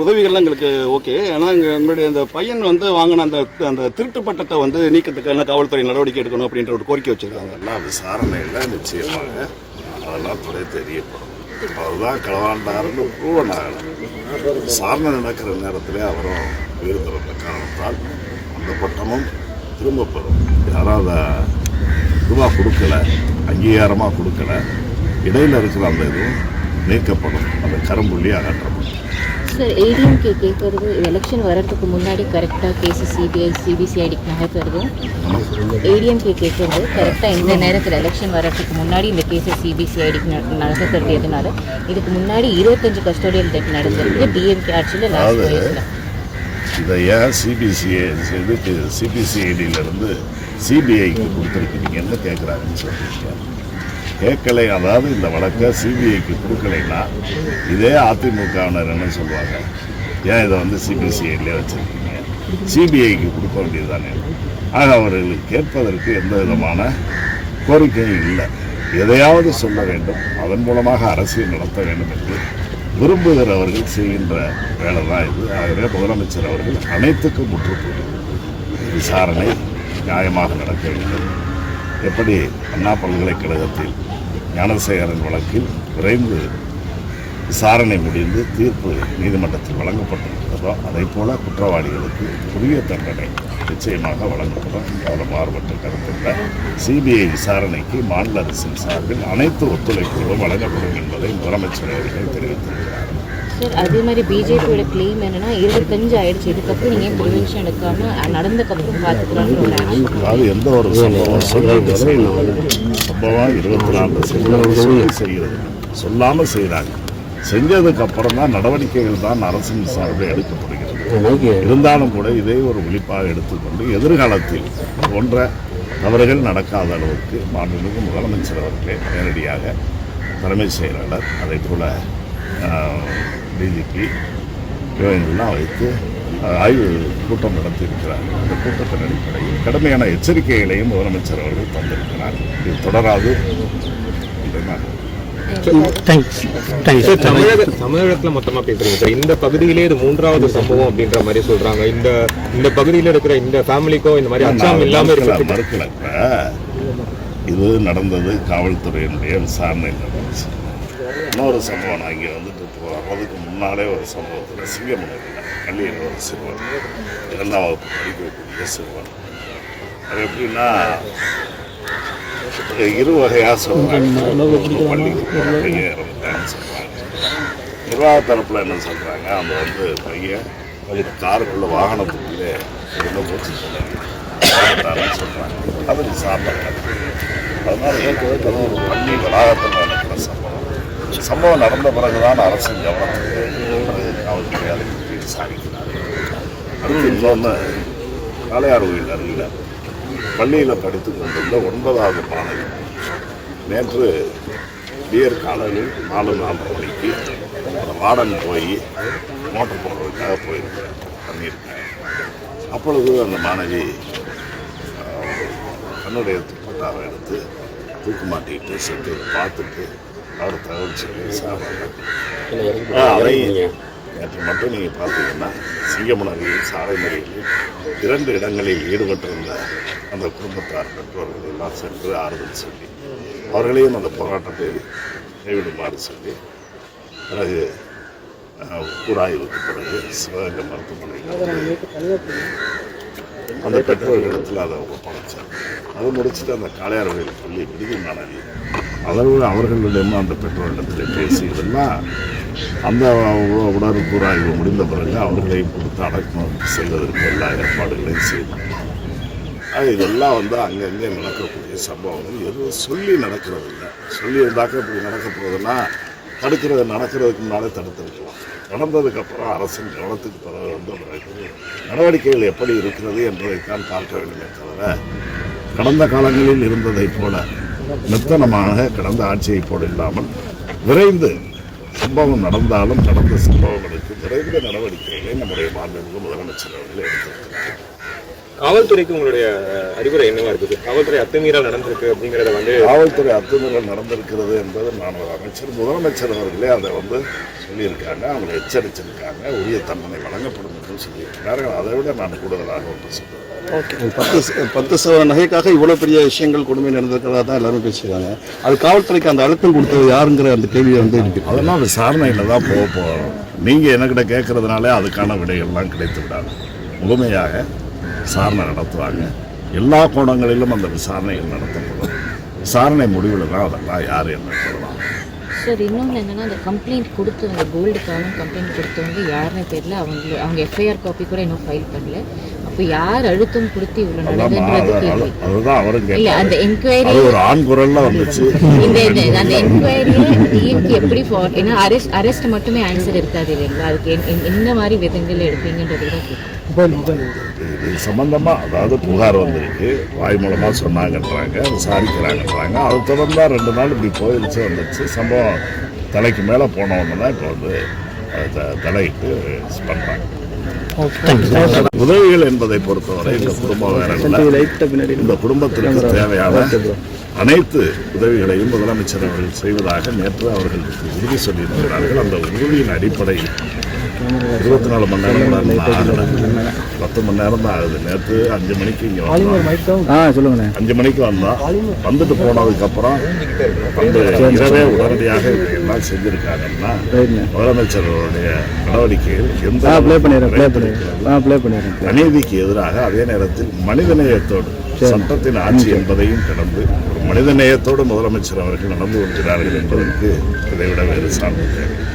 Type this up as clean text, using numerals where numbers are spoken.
உதவிகள்லாம் எங்களுக்கு ஓகே. ஆனால் எங்களுடைய அந்த பையன் வந்து வாங்கின அந்த திருட்டு பட்டத்தை வந்து நீக்கத்துக்கான காவல்துறை நடவடிக்கை எடுக்கணும் அப்படின்ற ஒரு கோரிக்கை வச்சிருக்காங்க. எல்லாம் விசாரணையில் நிச்சயமாக அதெல்லாம் துறை தெரியப்படும். அதுதான் களவாண்டாருன்னு ப்ரூவன் ஆகணும். விசாரணை நடக்கிற நேரத்திலே அவரும் உயிர் திறந்த காரணத்தால் அந்த பட்டமும் திரும்ப பெறும். யாராவது இதுவாக கொடுக்கல, அங்கீகாரமாக கொடுக்கல, இடையில் இருக்கிற அந்த இதுவும் நீக்கப்படும், அந்த கரும்புள்ளி அகற்றப்படும். சார், ஏடிஎம்கே கேட்கறது எலெக்ஷன் வர்றதுக்கு முன்னாடி கரெக்டாக கேஸு சிபிசிஐடிக்கு நகர்த்துறது. ஏடிஎம்கே கேட்கறது கரெக்டாக இந்த நேரத்தில் எலெக்ஷன் வர்றதுக்கு முன்னாடி இந்த கேஸை சிபிசிஐடிக்கு நகர்த்துறது எதுனால இதுக்கு முன்னாடி 25 கஸ்டோடியல் டெத் நடந்திருக்கு டிஎம்கே ஆட்சியில் லாஸ்ட் வயசில். இதை ஏன் சிபிசிஐடியிலேருந்து சிபிஐக்கு கொடுத்துருக்கீங்கன்னு கேட்குறாங்கன்னு சொல்லியிருக்கேன். கேட்கலை, அதாவது இந்த வழக்கை சிபிஐக்கு கொடுக்கலைன்னா இதே அதிமுகவினர் என்ன சொல்லுவாங்க, ஏன் இதை வந்து சிபிசிஐடிலே வச்சுருக்கீங்க, சிபிஐக்கு கொடுக்க வேண்டியது தானே. ஆக அவர்களுக்கு கேட்பதற்கு எந்த விதமான கோரிக்கையும் இல்லை. எதையாவது சொல்ல வேண்டும், அதன் மூலமாக அரசியல் நடத்த வேண்டும் என்று விரும்புகிறவர்கள் செய்கின்ற வேலை தான் இது. ஆகவே முதலமைச்சர் அவர்கள் அனைத்துக்கும் முற்றுப்புள்ளி. விசாரணை நியாயமாக நடக்க வேண்டும். எப்படி அண்ணா பல்கலைக்கழகத்தில் ஞானசேகரன் வழக்கில் விரைந்து விசாரணை முடிந்து தீர்ப்பு நீதிமன்றத்தில் வழங்கப்பட்டிருக்கிறதோ அதை போல குற்றவாளிகளுக்கு உரிய தண்டனை நிச்சயமாக வழங்கப்படும். அதில் மாறுபட்ட கருத்துள்ள சிபிஐ விசாரணைக்கு மாநில அரசின் சார்பில் அனைத்து ஒத்துழைப்புகளும் வழங்கப்படும் என்பதை முதலமைச்சர் அவர்கள் தெரிவித்திருக்கிறார். சார், அதே மாதிரி பிஜேபியோட கிளைம் என்னன்னா 25 ஆயிடுச்சு, இதுக்கப்புறம் நீங்கள் ப்ரிவென்ஷன் எடுக்காம நடந்தக்கப்புறம் பார்த்துக்கலாம்னு ஒரு ஆக்ஷன். அதாவது எந்த ஒரு சம்பவம் 24 செய்கிறது, சொல்லாமல் செய்கிறாங்க. செஞ்சதுக்கு அப்புறம் தான் நடவடிக்கைகள் தான் அரசின் சார்பில் எடுக்கப்படுகிறது. இருந்தாலும் கூட இதை ஒரு விழிப்பாக எடுத்துக்கொண்டு எதிர்காலத்தில் போன்ற தவறுகள் நடக்காத அளவுக்கு மாண்புமிகு முதலமைச்சர் அவர்களே நேரடியாக தலைமை செயலாளர் அதே போல் டிஜிபி இவங்கெல்லாம் வைத்து ஆய்வு கூட்டம் நடத்தியிருக்கிறார். அந்த கூட்டத்தின் அடிப்படையில் கடுமையான எச்சரிக்கைகளையும் முதலமைச்சர் அவர்கள் தந்திருக்கிறார். இது தொடராது. தமிழகத்தில் மொத்தமாக பேசுறீங்க சார். இந்த பகுதியிலே இது 3வது சம்பவம் அப்படின்ற மாதிரி சொல்றாங்க. இந்த பகுதியில் இருக்கிற இந்த ஃபேமிலிக்கோ இந்த மாதிரி அச்சாம் இல்லாமல் மறுக்கல. இது நடந்தது காவல்துறையினுடைய விசாரணை நடந்துச்சு. இன்னொரு சம்பவம் நான் இங்கே வந்துட்டு வர்றதுக்கு முன்னாலே ஒரு சம்பவத்தில் சிங்கமனூரில் பள்ளியில் ஒரு சிறுவன் 2ஆம் வகுப்பு படிக்கக்கூடிய சிறுவன். அது எப்படின்னா இரு வகையாக சொல்கிறாங்க. பள்ளிக்கு பையன் இறந்துட்டான்னு சொல்கிறாங்க. நிர்வாக தரப்பில் என்ன சொல்கிறாங்க, அந்த வந்து பையன் காருக்குள்ள வாகனத்துக்குள்ளே என்ன போச்சு சொல்கிறாங்க. அது விசாரணை. அதனால் ஒரு பள்ளி வளாகத்தில் நடக்கிற சம்பவம் நடந்த பிறகுதான் அரசின் கவனத்துக்கு காவல்துறை அதை பற்றி விசாரிக்கிறார். அடுத்து இன்னொன்று காளையார் கோயில் அருகில் பள்ளியில் படித்து கொண்டுள்ள 9வது மாணவி நேற்று விடியற் காலையில் 4:30 மணிக்கு அந்த வார்டன் போய் மோட்டர் போடுறதுக்காக பண்ணியிருக்காங்க. அப்பொழுது அந்த மாணவி தன்னுடைய துப்பட்டாவை எடுத்து தூக்கு மாட்டிட்டு சென்று பார்த்துட்டு அவர் தகவல் சொல்லி அதை நேற்று மட்டும் நீங்கள் பார்த்தீங்கன்னா சிங்கமனூரில் சாலை மறியலில் 2 இடங்களில் ஈடுபட்டிருந்த அந்த குடும்பத்தார் பெற்றோர்கள் எல்லாம் சென்று ஆறுதல் சொல்லி அவர்களையும் அந்த போராட்டத்தை கைவிடுமாறு சொல்லி பிறகு கூராய்வுக்கு பிறகு சிவகங்கை மருத்துவமனையில் அந்த பெற்றோர்களிடத்தில் அதை ஒப்படைச்சார். அதை முடிச்சுட்டு அந்த காளையார் கோயில் பள்ளி விடுதல் மாணவி அவர்களிடம் அந்த பெற்றோரிடத்தில் பேசி இதெல்லாம் அந்த உடற்கூறாய்வு முடிந்த பிறகு அவர்களையும் கொடுத்து அடக்கம் செய்வதற்கு எல்லா ஏற்பாடுகளையும் செய்தார். இதெல்லாம் வந்து அங்கங்கே நடக்கக்கூடிய சம்பவங்கள் எதுவும் சொல்லி நடக்கிறது இல்லை. சொல்லி இருந்தாக்க இப்படி நடக்க போகுதுன்னா நடக்கிறதுக்கு முன்னாலே தடுத்திருக்கலாம். நடந்ததுக்கப்புறம் அரசின் கவனத்துக்கு பிறகு வந்து நடவடிக்கைகள் எப்படி இருக்கிறது என்பதைத்தான் பார்க்க வேண்டுமே தவிர கடந்த காலங்களில் இருந்ததை போல மெத்தனமாக கடந்த ஆட்சியை போல இல்லாமல் விரைந்து சம்பவம் நடந்தாலும் நடந்த சம்பவங்களுக்கு விரைந்த நடவடிக்கைகளை நம்முடைய மாண்புமிகு முதலமைச்சர் அவர்கள் எடுத்திருக்கிறார். காவல்துறைக்கு உங்களுடைய அறிவுரை என்னவா இருக்குது? காவல்துறை அத்துமீறல் நடந்திருக்கு அப்படிங்கறத வந்து காவல்துறை அத்துமீறல் நடந்திருக்கிறது என்பது நான் ஒரு அமைச்சர் முதலமைச்சர் அவர்களே அதை வந்து சொல்லியிருக்காங்க, அவங்களை எச்சரிச்சிருக்காங்க, உரிய தண்டனை வழங்கப்படும் என்று சொல்லியிருக்கிறார்கள். அதை விட நான் கூடுதலாக ஒன்று சொல்றேன். 10 சவரன் நகைக்காக இவ்வளவு பெரிய விஷயங்கள் கொடுமை நடந்திருக்கிறதா தான் எல்லாரும் பேசுகிறாங்க. அது காவல்துறைக்கு அந்த அழுத்தம் கொடுத்தது யாருங்கிற அந்த கேள்வி வந்து இருக்கு. அதெல்லாம் விசாரணையில் தான் போகிறோம். நீங்கள் என்கிட்ட கேட்கறதுனாலே அதுக்கான விடைகள்லாம் கிடைத்து விடாது. முழுமையாக விசாரணை நடத்துவாங்க. எல்லா கோணங்களிலும் அந்த விசாரணைகள் நடத்தப்படும். விசாரணை முடிவில் தான் அதெல்லாம் யார் என்ன சொல்லலாம். சார் இன்னொன்று என்னன்னா, அந்த கம்ப்ளைண்ட் கொடுத்தவங்க கோல்டுக்கான கம்ப்ளைண்ட் கொடுத்தவங்க யாருன்னு தெரியல. அவங்க எஃப்ஐஆர் காப்பி கூட இன்னும் ஃபைல் பண்ணல. அப்போ யார் அழுத்தம் கொடுத்து இவ்வளோ நடந்ததுன்றது கேள்வி. அதுதான் அவரும் இல்லை, அந்த என்கொயரி அது ஒரு ஆண் குரல்ல வந்துச்சு. அந்த என்கொயரியை டிஎம்கே எப்படி ஏன்னா அரெஸ்ட் மட்டுமே ஆன்சர் இருக்காது இல்லைங்களா? அதுக்கு என்ன மாதிரி விதங்கள் எடுப்பீங்கன்றது தான் கேட்கும். இது சம்பந்தமா அதாவது புகார் வந்திருக்கு, வாய் மூலமா சொன்னாங்கன்றாங்க, விசாரிக்கிறாங்கன்றாங்க. அது தொடர்ந்தா 2 நாள் இப்படி போயிடுச்சு வந்துச்சு. சம்பவம் தலைக்கு மேலே போன உடனே தான் இப்போ வந்து தலைக்கு பண்ணுறாங்க. உதவிகள் என்பதை பொறுத்தவரை இந்த குடும்பம் வேற இல்லை. இந்த குடும்பத்திற்கு தேவையான அனைத்து உதவிகளையும் முதலமைச்சர் அவர்கள் செய்வதாக நேற்று அவர்கள் உறுதி சொல்லியிருக்கிறார்கள். அந்த உறுதியின் அடிப்படையில் 24 மணி நேரம் 10 மணி நேரம் தான் ஆகுது. நேற்று 5 மணிக்கு இங்கே சொல்லுங்க 5 மணிக்கு வந்தோம். வந்துட்டு போனதுக்கப்புறம் வந்து இரவே உடனடியாக எல்லாம் செஞ்சிருக்காங்கன்னா முதலமைச்சருடைய நடவடிக்கைகள் எந்த அநீதிக்கு எதிராக அதே நேரத்தில் மனிதநேயத்தோடு சட்டத்தின் ஆட்சி என்பதையும் கடந்து ஒரு மனிதநேயத்தோடு முதலமைச்சர் அவர்கள் நடந்து கொள்கிறார்கள் என்பதற்கு இதைவிட வேறு சார்ந்து